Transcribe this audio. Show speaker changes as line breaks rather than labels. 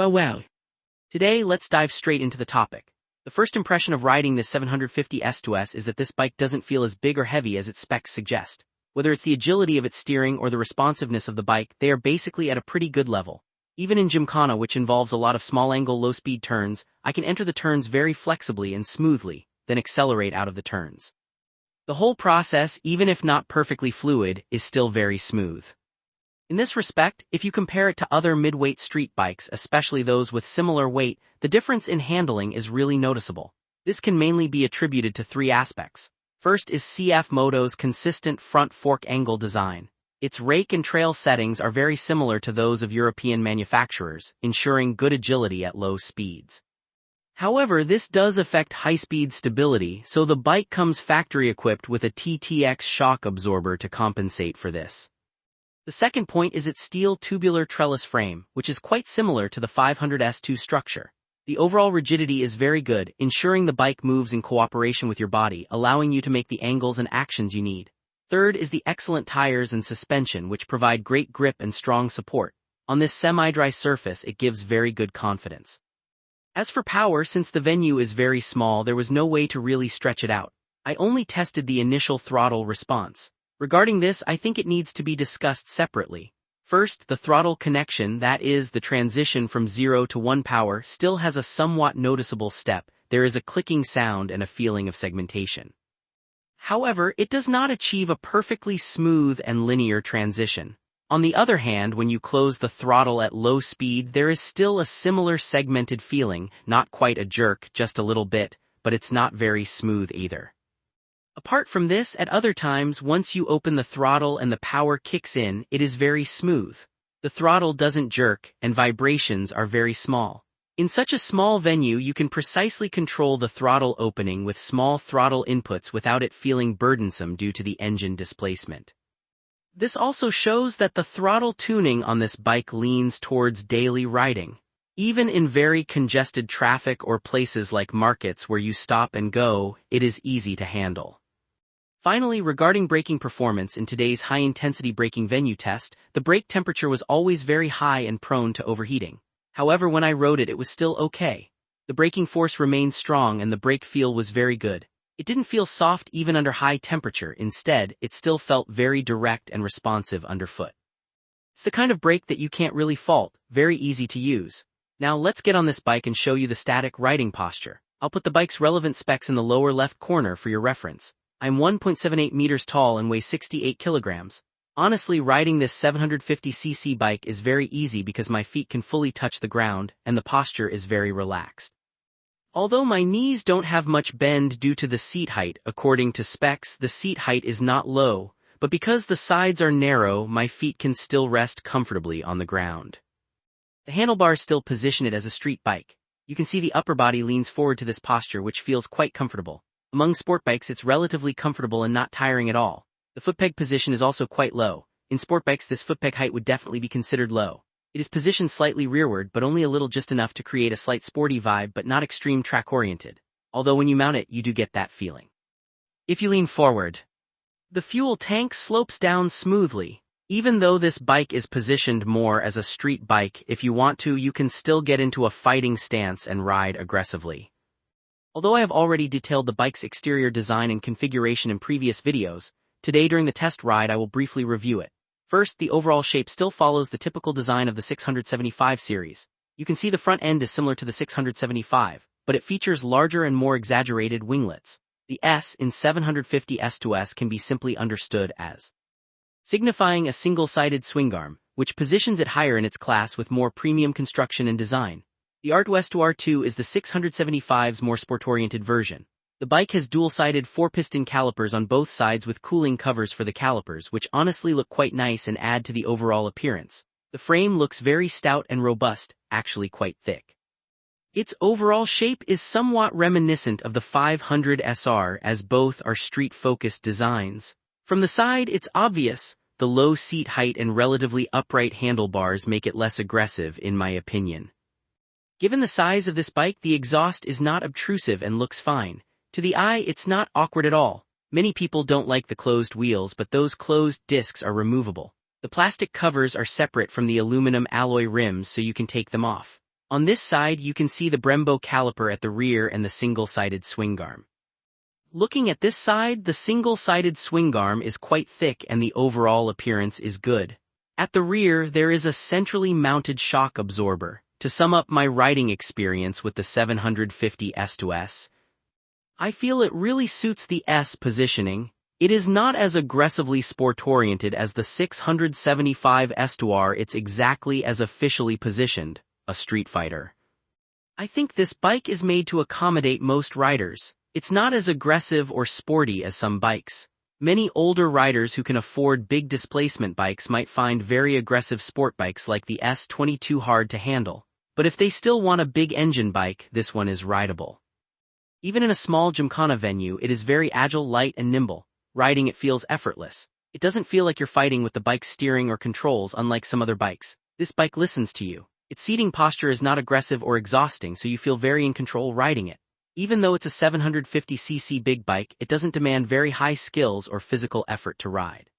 Well. Today, let's dive straight into the topic. The first impression of riding this 750S is that this bike doesn't feel as big or heavy as its specs suggest. Whether it's the agility of its steering or the responsiveness of the bike, they are basically at a pretty good level. Even in Gymkhana, which involves a lot of small-angle, low-speed turns, I can enter the turns very flexibly and smoothly, then accelerate out of the turns. The whole process, even if not perfectly fluid, is still very smooth. In this respect, if you compare it to other mid-weight street bikes, especially those with similar weight, the difference in handling is really noticeable. This can mainly be attributed to three aspects. First is CFMOTO's consistent front fork angle design. Its rake and trail settings are very similar to those of European manufacturers, ensuring good agility at low speeds. However, this does affect high-speed stability, so the bike comes factory-equipped with a TTX shock absorber to compensate for this. The second point is its steel tubular trellis frame, which is quite similar to the 500S2 structure. The overall rigidity is very good, ensuring the bike moves in cooperation with your body, allowing you to make the angles and actions you need. Third is the excellent tires and suspension, which provide great grip and strong support. On this semi-dry surface, it gives very good confidence. As for power, since the venue is very small, there was no way to really stretch it out. I only tested the initial throttle response. Regarding this, I think it needs to be discussed separately. First, the throttle connection, that is, the transition from 0 to 1 power, still has a somewhat noticeable step. There is a clicking sound and a feeling of segmentation. However, it does not achieve a perfectly smooth and linear transition. On the other hand, when you close the throttle at low speed, there is still a similar segmented feeling, not quite a jerk, just a little bit, but it's not very smooth either. Apart from this, at other times, once you open the throttle and the power kicks in, it is very smooth. The throttle doesn't jerk, and vibrations are very small. In such a small venue, you can precisely control the throttle opening with small throttle inputs without it feeling burdensome due to the engine displacement. This also shows that the throttle tuning on this bike leans towards daily riding. Even in very congested traffic or places like markets where you stop and go, it is easy to handle. Finally, regarding braking performance in today's high-intensity braking venue test, the brake temperature was always very high and prone to overheating. However, when I rode it, it was still okay. The braking force remained strong and the brake feel was very good. It didn't feel soft even under high temperature. Instead, it still felt very direct and responsive underfoot. It's the kind of brake that you can't really fault, very easy to use. Now let's get on this bike and show you the static riding posture. I'll put the bike's relevant specs in the lower left corner for your reference. I'm 1.78 meters tall and weigh 68 kilograms. Honestly, riding this 750cc bike is very easy because my feet can fully touch the ground and the posture is very relaxed. Although my knees don't have much bend due to the seat height, according to specs, the seat height is not low, but because the sides are narrow, my feet can still rest comfortably on the ground. The handlebars still position it as a street bike. You can see the upper body leans forward to this posture, which feels quite comfortable. Among sport bikes, it's relatively comfortable and not tiring at all. The foot peg position is also quite low. In sport bikes, this foot peg height would definitely be considered low. It is positioned slightly rearward, but only a little, just enough to create a slight sporty vibe, but not extreme track-oriented. Although when you mount it, you do get that feeling. If you lean forward, the fuel tank slopes down smoothly. Even though this bike is positioned more as a street bike, if you want to, you can still get into a fighting stance and ride aggressively. Although I have already detailed the bike's exterior design and configuration in previous videos, today during the test ride I will briefly review it. First, the overall shape still follows the typical design of the 675 series. You can see the front end is similar to the 675, but it features larger and more exaggerated winglets. The S in 750S can be simply understood as signifying a single-sided swingarm, which positions it higher in its class with more premium construction and design. The R2S2R2 is the 675's more sport-oriented version. The bike has dual-sided 4-piston calipers on both sides with cooling covers for the calipers, which honestly look quite nice and add to the overall appearance. The frame looks very stout and robust, actually quite thick. Its overall shape is somewhat reminiscent of the 500SR, as both are street-focused designs. From the side, it's obvious. The low seat height and relatively upright handlebars make it less aggressive, in my opinion. Given the size of this bike, the exhaust is not obtrusive and looks fine. To the eye, it's not awkward at all. Many people don't like the closed wheels, but those closed discs are removable. The plastic covers are separate from the aluminum alloy rims, so you can take them off. On this side you can see the Brembo caliper at the rear and the single-sided swing arm. Looking at this side, the single-sided swing arm is quite thick and the overall appearance is good. At the rear there is a centrally mounted shock absorber. To sum up my riding experience with the 750S, I feel it really suits the S positioning. It is not as aggressively sport-oriented as the 675S. It's exactly as officially positioned, a street fighter. I think this bike is made to accommodate most riders. It's not as aggressive or sporty as some bikes. Many older riders who can afford big displacement bikes might find very aggressive sport bikes like the S22 hard to handle. But if they still want a big engine bike, this one is rideable. Even in a small gymkhana venue, it is very agile, light and nimble. Riding it feels effortless. It doesn't feel like you're fighting with the bike's steering or controls unlike some other bikes. This bike listens to you. Its seating posture is not aggressive or exhausting, so you feel very in control riding it. Even though it's a 750cc big bike, it doesn't demand very high skills or physical effort to ride.